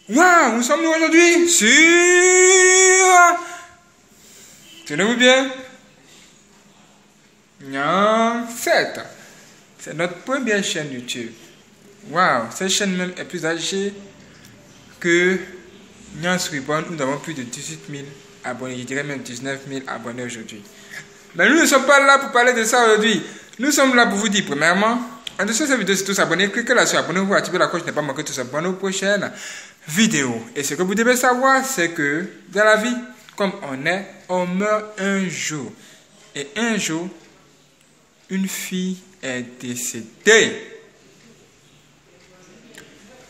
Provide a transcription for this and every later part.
Waouh, où sommes-nous aujourd'hui? Sur... Tenez-vous bien. Nyan 7. C'est notre première chaîne YouTube. Waouh, cette chaîne même est plus âgée que Nyan Sribon. Nous avons plus de 18 000 abonnés. Je dirais même 19 000 abonnés aujourd'hui. Mais nous ne sommes pas là pour parler de ça aujourd'hui. Nous sommes là pour vous dire, premièrement, en dessous de cette vidéo, c'est tous abonnés. Cliquez là sur abonnez-vous, activez la cloche, ne pas manquer tous abonnés aux prochaines vidéos. Et ce que vous devez savoir, c'est que dans la vie, comme on meurt un jour. Et un jour, une fille est décédée.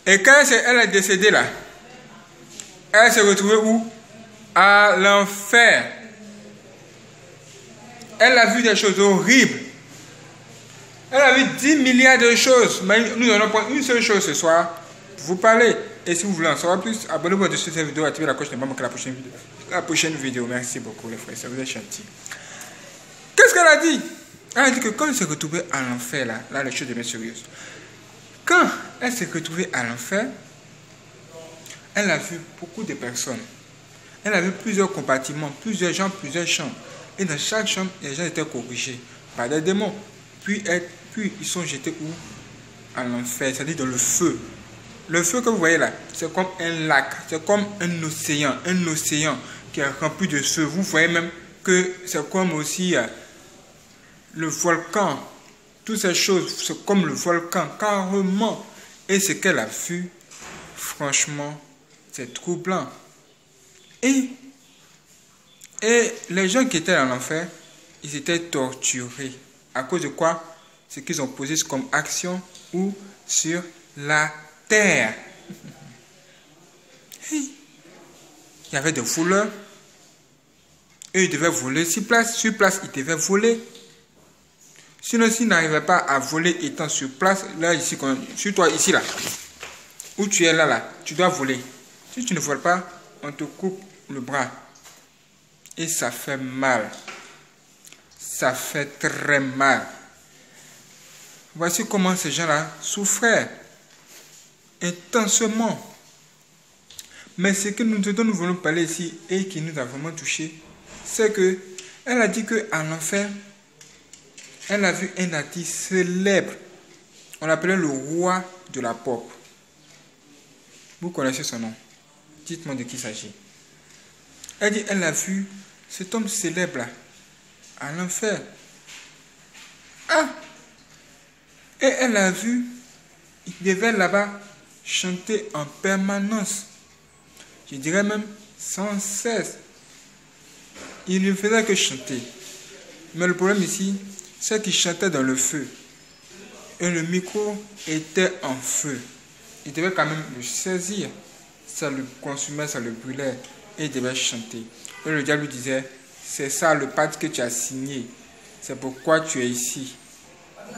Et quand elle est décédée là, elle s'est retrouvée où? À l'enfer. Elle a vu des choses horribles. Elle a vu 10 milliards de choses. Mais nous allons prendre une seule chose ce soir pour vous parler. Et si vous voulez en savoir plus, abonnez-vous à cette vidéo, activez la cloche, ne pas manquer la prochaine vidéo. Merci beaucoup les frères, ça vous est gentil. Qu'est-ce qu'elle a dit? Elle a dit que quand elle s'est retrouvée à l'enfer, là les choses deviennent sérieuses. Quand elle s'est retrouvée à l'enfer, elle a vu beaucoup de personnes. Elle a vu plusieurs compartiments, plusieurs gens, plusieurs chambres. Et dans chaque chambre, les gens étaient corrigés par des démons. Puis ils sont jetés où? À l'enfer, c'est-à-dire dans le feu. Le feu que vous voyez là, c'est comme un lac, c'est comme un océan qui est rempli de feu. Vous voyez même que c'est comme aussi le volcan. Toutes ces choses, c'est comme le volcan, carrément. Et ce qu'elle a vu, franchement, c'est troublant. Et les gens qui étaient dans l'enfer, ils étaient torturés. À cause de quoi? Ce qu'ils ont posé comme action ou sur la terre. Il y avait des voleurs. Eux, ils devaient voler sur place. Sur place, ils devaient voler. Sinon, s'ils n'arrivaient pas à voler étant sur place, là, ici, sur toi, ici, là, où tu es là, tu dois voler. Si tu ne voles pas, on te coupe le bras. Et ça fait mal. Ça fait très mal. Voici comment ces gens-là souffraient intensément. Mais ce dont nous voulons parler ici et qui nous a vraiment touché, c'est que elle a dit qu'à l'enfer, elle a vu un artiste célèbre. On l'appelait le roi de la pop. Vous connaissez son nom. Dites-moi de qui il s'agit. Elle dit elle a vu cet homme célèbre là à l'enfer. Ah! Et elle a vu, il devait là-bas chanter en permanence. Je dirais même sans cesse. Il ne faisait que chanter. Mais le problème ici, c'est qu'il chantait dans le feu. Et le micro était en feu. Il devait quand même le saisir. Ça le consumait, ça le brûlait. Et il devait chanter. Et le diable lui disait, c'est ça le pacte que tu as signé. C'est pourquoi tu es ici.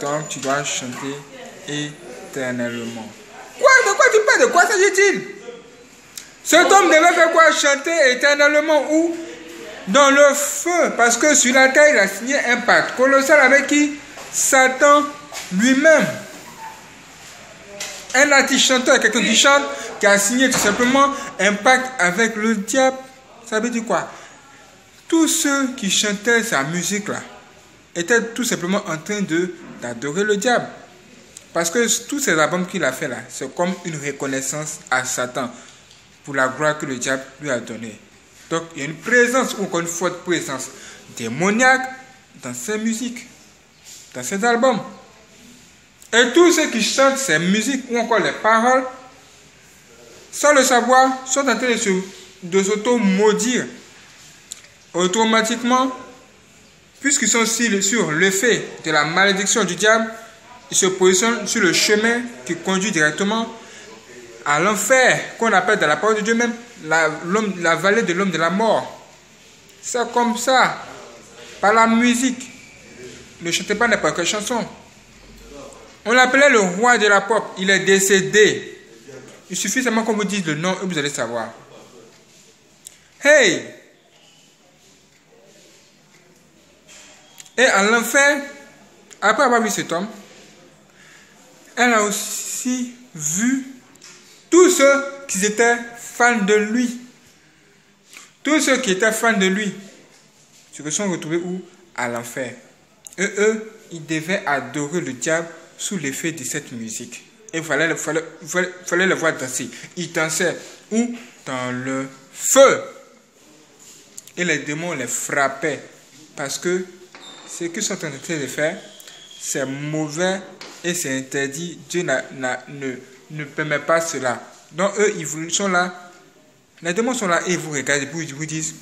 Donc tu dois chanter éternellement. Quoi? De quoi tu parles? De quoi s'agit-il? Cet homme devait faire quoi? Chanter éternellement où? Dans le feu. Parce que sur la terre, il a signé un pacte colossal avec qui? Satan lui-même. Un artiste chanteur, quelqu'un qui chante, qui a signé tout simplement un pacte avec le diable. Ça veut dire quoi? Tous ceux qui chantaient sa musique là étaient tout simplement en train d'adorer le diable. Parce que tous ces albums qu'il a fait là, c'est comme une reconnaissance à Satan pour la gloire que le diable lui a donnée. Donc il y a une présence, ou encore une forte présence démoniaque dans ses musiques, dans ses albums. Et tous ceux qui chantent ces musiques, ou encore les paroles, sans le savoir, sont en train de s'auto-maudire. Automatiquement, puisqu'ils sont sur l'effet de la malédiction du diable, ils se positionnent sur le chemin qui conduit directement à l'enfer, qu'on appelle dans la parole de Dieu même la vallée de l'homme de la mort. C'est comme ça, par la musique. Ne chantez pas n'importe quelle chanson. On l'appelait le roi de la pop. Il est décédé. Il suffit seulement qu'on vous dise le nom et vous allez savoir. Hey! Et à l'enfer, après avoir vu cet homme, elle a aussi vu tous ceux qui étaient fans de lui. Tous ceux qui étaient fans de lui se sont retrouvés où? À l'enfer. Et eux, ils devaient adorer le diable sous l'effet de cette musique. Et il fallait le voir danser. Ils dansaient où? Dans le feu. Et les démons les frappaient. Parce que ce qu'ils sont en train de faire, c'est mauvais et c'est interdit. Dieu ne permet pas cela. Donc eux, ils sont là. Les démons sont là et ils vous regardent et ils vous disent,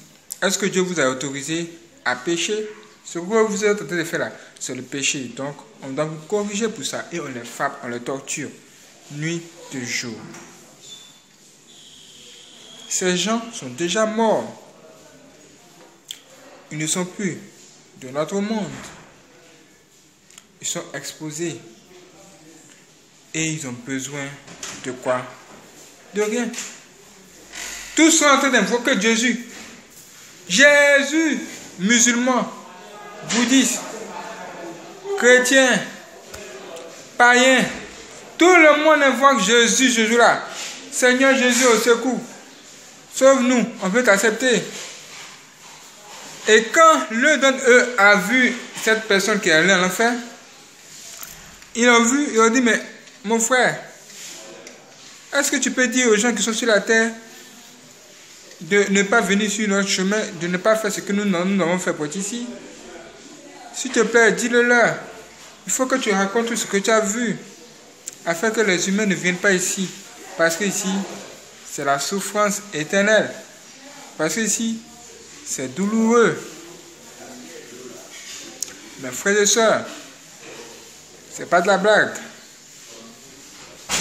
est-ce que Dieu vous a autorisé à pécher? Ce que vous êtes en train de faire là, c'est le péché. Donc, on doit vous corriger pour ça. Et on les frappe, on les torture, nuit de jour. Ces gens sont déjà morts. Ils ne sont plus de notre monde. Ils sont exposés. Et ils ont besoin de quoi? De rien. Tous sont en train d'invoquer Jésus. Jésus, musulmans, bouddhistes, chrétiens, païens, tout le monde invoque Jésus ce jour-là. Seigneur Jésus, au secours. Sauve-nous, on veut t'accepter. Et quand l'un d'entre eux a vu cette personne qui est allée en enfer, ils l'ont vu, ils ont dit, mais mon frère, est-ce que tu peux dire aux gens qui sont sur la terre de ne pas venir sur notre chemin, de ne pas faire ce que nous avons fait pour être ici? S'il te plaît, dis-le leur. Il faut que tu racontes tout ce que tu as vu, afin que les humains ne viennent pas ici. Parce que ici, c'est la souffrance éternelle. Parce que ici, c'est douloureux. Mes frères et sœurs, c'est pas de la blague.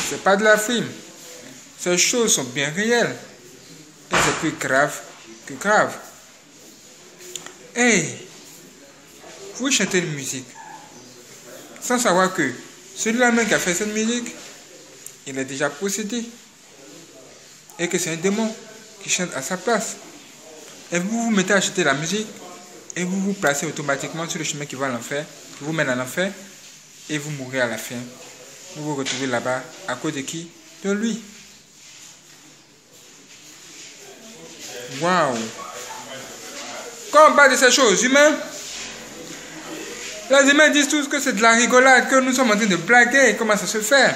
C'est pas de la film. Ces choses sont bien réelles. Et c'est plus grave que grave. Hey, vous chantez une musique sans savoir que celui-là même qui a fait cette musique, il est déjà possédé. Et que c'est un démon qui chante à sa place. Et vous vous mettez à chanter la musique et vous vous placez automatiquement sur le chemin qui va à l'enfer, qui vous mène à l'enfer, et vous mourrez à la fin. Vous vous retrouvez là-bas à cause de qui? De lui. Waouh! Quand on parle de ces choses, humains, les humains disent tous que c'est de la rigolade, que nous sommes en train de blaguer, comment ça se fait?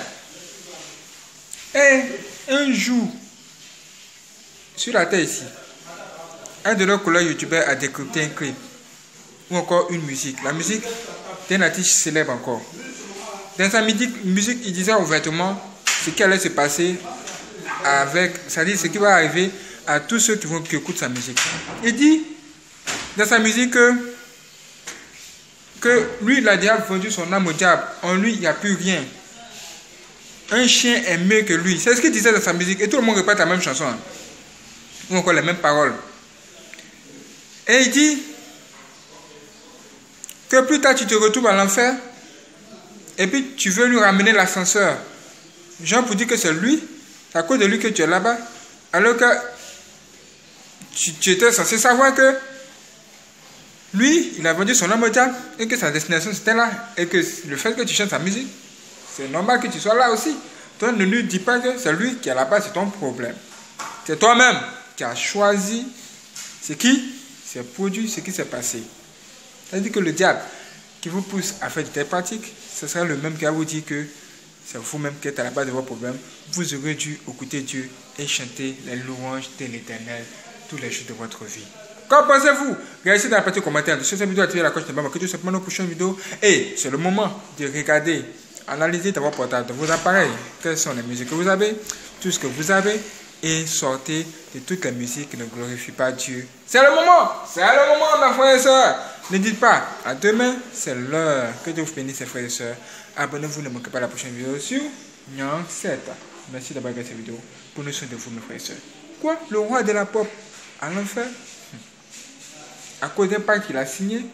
Et un jour, sur la terre ici, un de leurs collègues youtubeurs a décrypté un clip, ou encore une musique. La musique d'un artiste célèbre encore. Dans sa musique, il disait ouvertement ce qui allait se passer avec, c'est-à-dire ce qui va arriver à tous ceux qui écoutent sa musique. Il dit dans sa musique que lui, il a déjà vendu son âme au diable. En lui, il n'y a plus rien. Un chien est mieux que lui. C'est ce qu'il disait dans sa musique. Et tout le monde répète la même chanson. Hein. Ou encore les mêmes paroles. Et il dit que plus tard, tu te retrouves à l'enfer. Et puis, tu veux lui ramener l'ascenseur. Genre pour dire que c'est lui. C'est à cause de lui que tu es là-bas. Alors que tu étais censé savoir que lui, il a vendu son âme au diable et que sa destination c'était là. Et que le fait que tu chantes sa musique, c'est normal que tu sois là aussi. Toi, ne lui dis pas que c'est lui qui est là-bas, c'est ton problème. C'est toi-même qui as choisi ce qui s'est produit, ce qui s'est passé. C'est-à-dire que le diable qui vous pousse à faire de telles pratiques, ce sera le même qui va vous dire que c'est vous-même qui êtes à la base de vos problèmes. Vous aurez dû écouter Dieu et chanter les louanges de l'Éternel tous les jours de votre vie. Qu'en pensez-vous? Regardez dans la partie commentaire. De cette vidéo, activez la cloche de bas, que tout simplement nos prochaines vidéos. Et c'est le moment de regarder, analyser dans vos portables, dans vos appareils, quelles sont les musiques que vous avez, tout ce que vous avez, et sortez de toutes les musiques qui ne glorifient pas Dieu. C'est le moment, mes frères et sœurs. Ne dites pas à demain, c'est l'heure. Que Dieu vous bénisse, mes frères et sœurs. Abonnez-vous, ne manquez pas la prochaine vidéo sur Nyang 7. Merci d'avoir regardé cette vidéo. Prenez soin de vous, mes frères et sœurs. Quoi? Le roi de la pop à l'enfer? À cause d'un pacte qu'il a signé,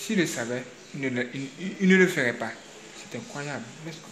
s'il le savait, il ne le ferait pas. C'est incroyable, n'est-ce pas?